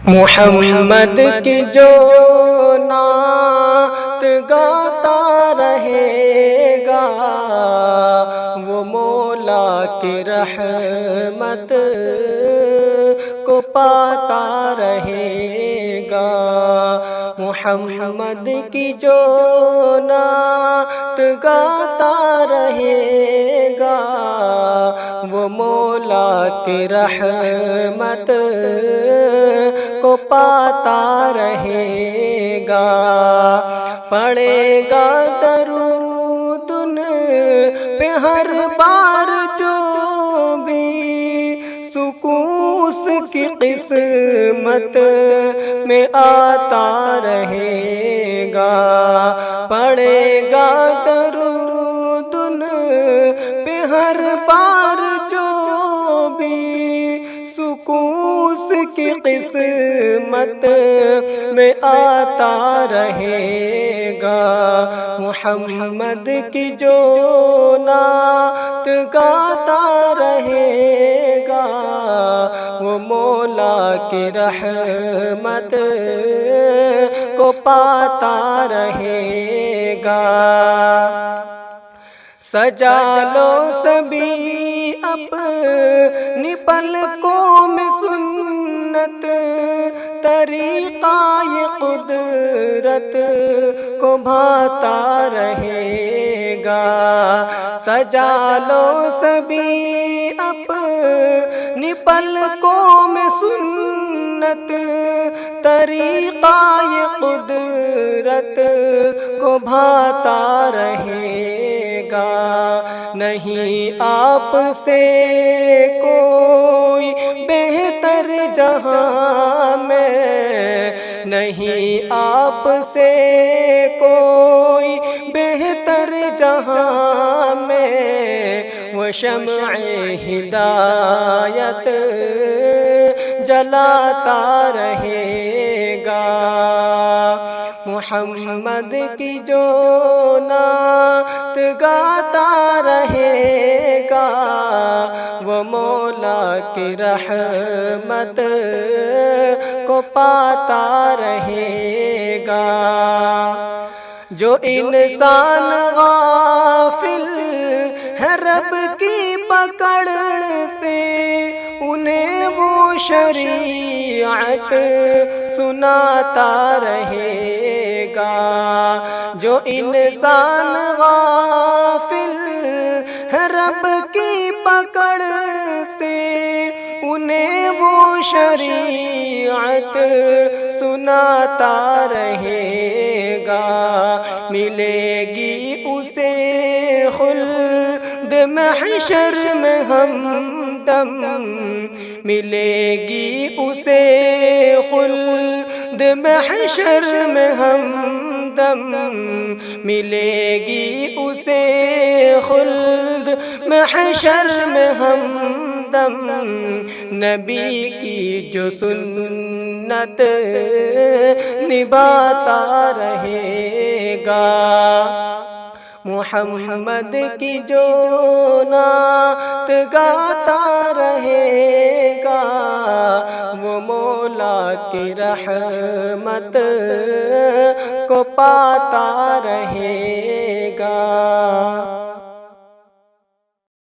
محمد کی جو نعت گاتا رہے گا وہ مولا کی رحمت کو پاتا رہے گا۔ محمد کی جو نعت گاتا رہے گا وہ مولا کی رحمت کو پاتا رہے گا۔ پڑھے گا درود ان پہ ہر بار جو بھی سکون کی قسمت میں آتا رہے گا۔ پڑھے گا درود ان پہ ہر بار جو بھی سکون کی قسمت میں آتا رہے گا۔ محمد کی جو نعت گاتا رہے گا وہ مولا کی رحمت کو پاتا رہے گا۔ سجا لو سبھی اپنی پلکوں میں سنت طریقہ یہ قدرت کو بھاتا رہے گا۔ سجا لو سبھی اپنی پلکوں میں سنت طریقہ یہ قدرت کو بھاتا رہے گا۔ نہیں آپ سے کوئی بہتر جہاں میں، نہیں آپ سے کوئی بہتر جہاں میں، وہ شمع ہدایت جلاتا رہے گا۔ محمد کی جو نعت گاتا رہے گا وہ مولا کی رحمت کو پاتا رہے گا۔ جو انسان غافل ہے رب کی پکڑ سے انہیں وہ شریعت سناتا رہے گا۔ جو انسان غافل ہے رب کی پکڑ سے انہیں وہ شریعت سناتا رہے گا۔ ملے گی اسے خلد محشر میں ہمدم، ملے گی اسے خلد محشر میں ہمدم، ملے گی اسے خلد محشر میں ہمدم۔ نبی کی جو سنت نبھاتا رہے گا۔ محمد کی جو نعت گاتا رہے گا وہ مولا کی رحمت کو پاتا رہے گا۔